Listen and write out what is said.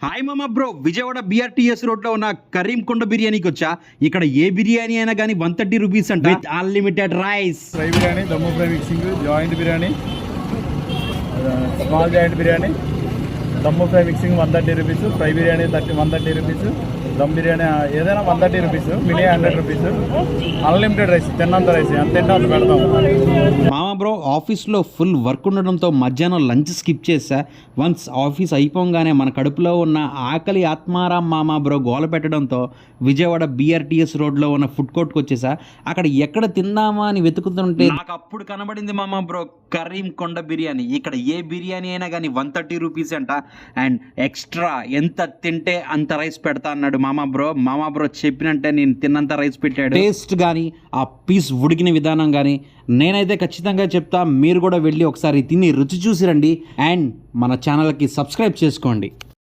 Hi మామా bro, Vijayawada BRTS రోడ్లో ఉన్న కరీంకొండ బిర్యానీకి వచ్చా. ఇక్కడ ఏ బిర్యానీ అయినా కానీ 130 రూపీస్ అంట, with unlimited rice. Fry biryani, dum fry mixing, joint biryani, small joint biryani, dum fry mixing 130 rupees, fry biryani 130 rupees, dum biryani ఏదైనా 130 rupees, mini 100 rupees, unlimited rice, తిన్నంత రైస్ ఎంత తింటే అంత పెడతాం. మామా బ్రో, ఆఫీస్లో ఫుల్ వర్క్ ఉండడంతో మధ్యాహ్నం లంచ్ స్కిప్ చేసా. వన్స్ ఆఫీస్ అయిపోగానే మన కడుపులో ఉన్న ఆకలి ఆత్మారాం మామా బ్రో గోల పెట్టడంతో విజయవాడ BRTS రోడ్లో ఉన్న ఫుడ్ కోర్ట్కి వచ్చేసా. అక్కడ ఎక్కడ తిందామా అని వెతుకుతుంటే నాకు అప్పుడు కనబడింది మామా బ్రో కరీంకొండ బిర్యానీ. ఇక్కడ ఏ బిర్యానీ అయినా కానీ 130 రూపీస్ అంట, అండ్ ఎక్స్ట్రా ఎంత తింటే అంత రైస్ పెడతా అన్నాడు మామా బ్రో చెప్పినట్టే నేను తిన్నంత రైస్ పెట్టాడు. టేస్ట్ కానీ ఆ పీస్ ఉడికిన విధానం కానీ నేనైతే ఖచ్చితంగా చెప్తా, మీరు కూడా వెళ్ళి ఒకసారి తిని రుచి చూసి రండి. అండ్ మన ఛానల్కి సబ్స్క్రైబ్ చేసుకోండి.